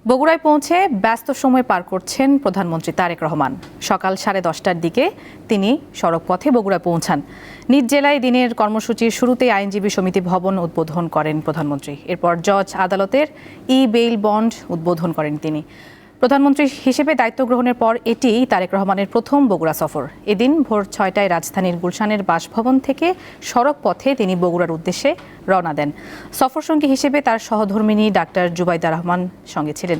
বগুড়ায় পৌঁছে ব্যস্ত সময় পার করছেন প্রধানমন্ত্রী তারেক রহমান। সকাল 10:30টার দিকে তিনি সড়ক পথে বগুড়ায় পৌঁছান। নিজ জেলায় দিনের কর্মসূচির শুরুতেই আইনজীবী সমিতি ভবন উদ্বোধন করেন প্রধানমন্ত্রী। এরপর জজ আদালতের বেইল বন্ড উদ্বোধন করেন তিনি। প্রধানমন্ত্রী হিসেবে দায়িত্ব গ্রহণের পর এটিই তারেক রহমানের প্রথম বগুড়া সফর। এদিন ভোর 6টায় রাজধানীর গুলশানের বাসভবন থেকে সড়ক পথে তিনি বগুড়ার উদ্দেশ্যে রওনা দেন। সফরসঙ্গী হিসেবে তার সহধর্মিণী ডাক্তার জুবাইদা রহমান সঙ্গে ছিলেন।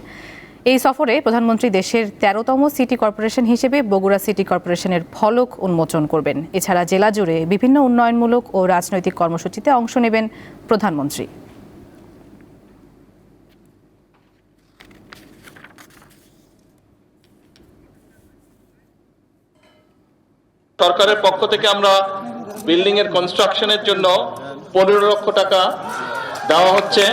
এই সফরে প্রধানমন্ত্রী দেশের 13তম সিটি কর্পোরেশন হিসেবে বগুড়া সিটি কর্পোরেশনের ফলক উন্মোচন করবেন। এছাড়া জেলা জুড়ে বিভিন্ন উন্নয়নমূলক ও রাজনৈতিক কর্মসূচিতে অংশ নেবেন প্রধানমন্ত্রী। সরকারের পক্ষ থেকে আমরা বিল্ডিং এর কনস্ট্রাকশনের জন্য 15 লক্ষ টাকা দেওয়া হচ্ছে।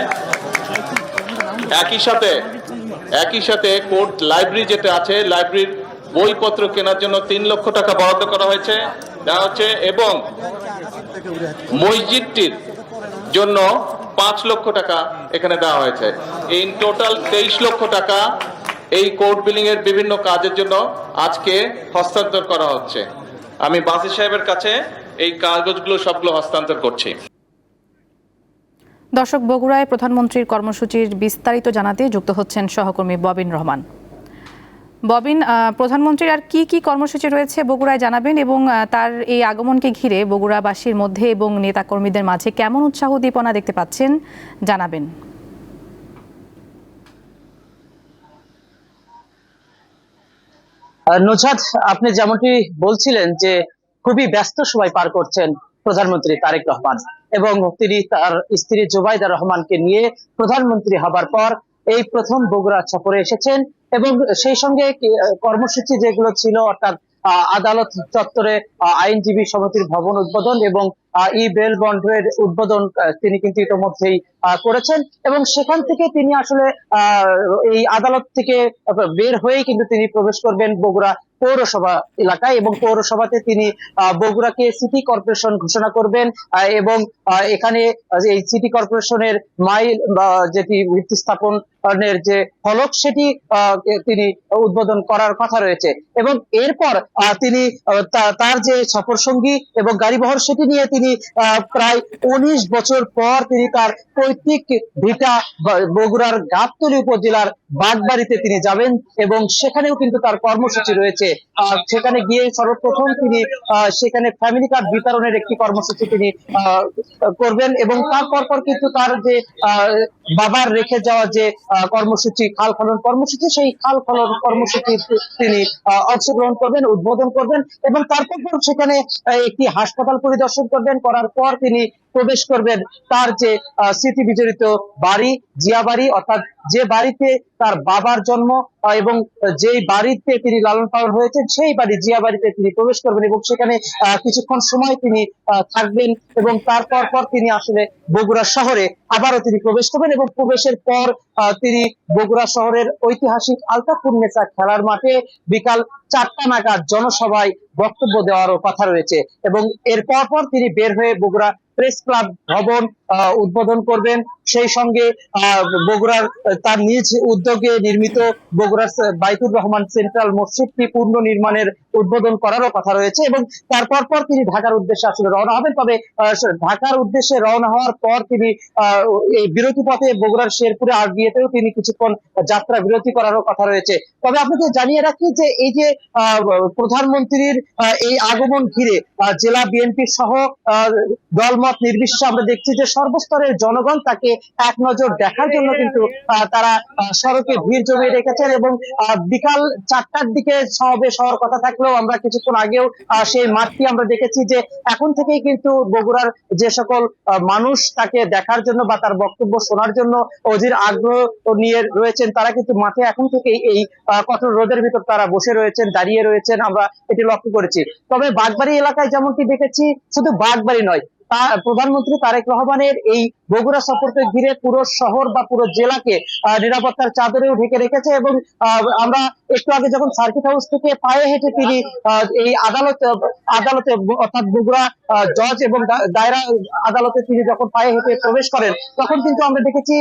একই সাথে কোর্ট লাইব্রেরি যেটা আছে, লাইব্রেরির বইপত্র কেনার জন্য 3 লক্ষ টাকা বরাদ্দ করা হয়েছে দেওয়া হচ্ছে, এবং মসজিদটির জন্য 5 লক্ষ টাকা এখানে দেওয়া হয়েছে। ইন টোটাল 23 লক্ষ টাকা এই কোর্ট বিল্ডিং এর বিভিন্ন কাজের জন্য আজকে হস্তান্তর করা হচ্ছে। আমি বাসি সাহেবের কাছে এই কাগজগুলো সবগুলো হস্তান্তর করছি। দর্শক, বগুড়ায় প্রধানমন্ত্রীর কর্মসূচির বিস্তারিত জানাতে যুক্ত হচ্ছেন সহকর্মী ববিন রহমান। ববিন, প্রধানমন্ত্রীর আর কি কি কর্মসূচি রয়েছে বগুড়ায় জানাবেন, এবং তার এই আগমনকে ঘিরে বগুড়াবাসীর মধ্যে এবং নেতাকর্মীদের মাঝে কেমন উৎসাহ উদ্দীপনা দেখতে পাচ্ছেন জানাবেন। নুসরাত, আপনি যেমনটি বলছিলেন যে খুবই ব্যস্ত সময় পার করছেন প্রধানমন্ত্রী তারেক রহমান, এবং তিনি তার স্ত্রী জুবাইদা রহমানকে নিয়ে প্রধানমন্ত্রী হবার পর এই প্রথম বগুড়া সফরে এসেছেন। এবং সেই সঙ্গে কর্মসূচি যেগুলো ছিল, অর্থাৎ আদালত চত্বরে আইনজীবী সমিতির ভবন উদ্বোধন এবং বেল বন্ডের উদ্বোধন তিনি কিন্তু ইতিমধ্যেই করেছেন। এবং সেখান থেকে তিনি আসলে এই আদালত থেকে বের হয়েই কিন্তু তিনি প্রবেশ করবেন বগুড়া পৌরসভা এলাকায়, এবং পৌরসভাতে তিনি বগুড়াকে সিটি কর্পোরেশন ঘোষণা করবেন। এবং এখানে এই সিটি কর্পোরেশনের মাইল যেটি ভিত্তি স্থাপনের যে ফলক, সেটি তিনি উদ্বোধন করার কথা রয়েছে। এবং এরপর তিনি তার যে সফর সঙ্গী এবং গাড়ি বহর, সেটি নিয়ে তিনি প্রায় 19 বছর পর তিনি তার পৈতৃক ভিটা বগুড়ার গাবতলী উপজেলার বাগবাড়িতে তিনি যাবেন, এবং সেখানেও কিন্তু তার কর্মসূচি রয়েছে। সেখানে গিয়ে সর্বপ্রথম তিনি সেখানে ফ্যামিলি কার্ড বিতরণের একটি কর্মসূচি তিনি করবেন, এবং তারপর কিন্তু তার যে বাবার রেখে যাওয়া যে কর্মসূচি, খাল খনন কর্মসূচি, সেই খাল খনন কর্মসূচি তিনি অংশগ্রহণ করবেন, উদ্বোধন করবেন। এবং তারপর সেখানে একটি হাসপাতাল পরিদর্শন করবেন, করার পর তিনি প্রবেশ করবেন তার যে স্মৃতি বিজড়িত বাড়ি, জিয়া বাড়ি, অর্থাৎ যে বাড়িতে তার বাবার জন্ম এবং যেই বাড়িতে তিনি লালন পালন হয়েছেন, সেই বাড়ি জিয়া বাড়িতে তিনি প্রবেশ করবেন, এবং সেখানে কিছুক্ষণ সময় তিনি থাকবেন। এবং তারপর তিনি আসলে বগুড়া শহরে আবারও তিনি প্রবেশ করবেন, এবং প্রবেশের পর তিনি বগুড়া শহরের ঐতিহাসিক আলতাফুন্নেসা খেলার মাঠে বিকাল 4টা নাগাদ জনসভায় বক্তব্য দেওয়ারও কথা রয়েছে। এবং এর পর তিনি বের হয়ে বগুড়া প্রেস ক্লাব ভবন উদ্বোধন করবেন। সেই সঙ্গে বগুড়ার তার নিজ উদ্যোগে নির্মিত বগুড়ার বাইতুর রহমান সেন্ট্রাল মসজিদটি পূর্ণ নির্মাণের উদ্বোধন করারও কথা রয়েছে। এবং তারপর তিনি ঢাকার উদ্দেশ্যে আসলে রওনা হবেন। তবে ঢাকার উদ্দেশ্যে রওনা হওয়ার পর তিনি এই বিরতি পথে বগুড়ার শেরপুরে আরবিএতেও তিনি কিছুক্ষণ যাত্রা বিরতি করারও কথা রয়েছে। তবে আপনাকে জানিয়ে রাখি যে এই যে প্রধানমন্ত্রীর এই আগমন ঘিরে জেলা বিএনপি সহ দলমত নির্বিশেষে আমরা দেখছি যে সর্বস্তরের জনগণ তাকে এক নজর দেখার জন্য কিন্তু তারা সড়কে ভিড় জমিয়ে রেখেছেন। এবং বিকাল 4টার দিকে সমাবেশ হওয়ার কথা থাকলেও আমরা কিছুক্ষণ আগেও সেই মাঠটি আমরা দেখেছি যে এখন থেকেই কিন্তু বগুড়ার যে সকল মানুষ তাকে দেখার জন্য বা তার বক্তব্য শোনার জন্য অধীর আগ্রহ নিয়ে রয়েছেন, তারা কিন্তু মাঠে এখন থেকেই এই কঠোর রোদের ভিতর তারা বসে রয়েছেন, দাঁড়িয়ে রয়েছেন, আমরা এটি লক্ষ্য করেছি। তবে বাগবাড়ি এলাকায় যেমনটি দেখেছি, শুধু বাগবাড়ি নয়, প্রধানমন্ত্রী তারেক রহমানের এই বগুড়া সফরকে ঘিরে পুরো শহর বা পুরো জেলাকে নিরাপত্তার চাদরেও ঢেকে রেখেছে। এবং আমরা একটু আগে যখন সার্কিট হাউস থেকে পায়ে হেঁটে তিনি এই আদালতে অর্থাৎ বগুড়া জজ এবং দায়রা আদালতে তিনি যখন পায়ে হেঁটে প্রবেশ করেন, তখন কিন্তু আমরা দেখেছি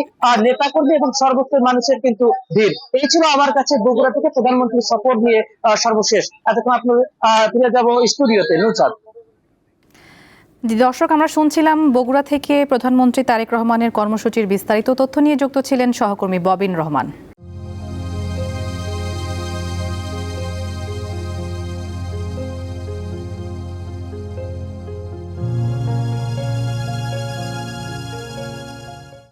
নেতাকর্মী এবং সর্বস্তরের মানুষের কিন্তু ভিড়। এই ছিল আমার কাছে বগুড়া থেকে প্রধানমন্ত্রীর সফর নিয়ে সর্বশেষ। এতক্ষণ আপনার ফিরে যাবো স্টুডিওতে। নুরসাদ। দর্শক, আমরা শুনছিলাম বগুড়া থেকে প্রধানমন্ত্রী তারেক রহমানের কর্মসূচির বিস্তারিত তথ্য নিয়ে যুক্ত ছিলেন সহকর্মী ববিন রহমান।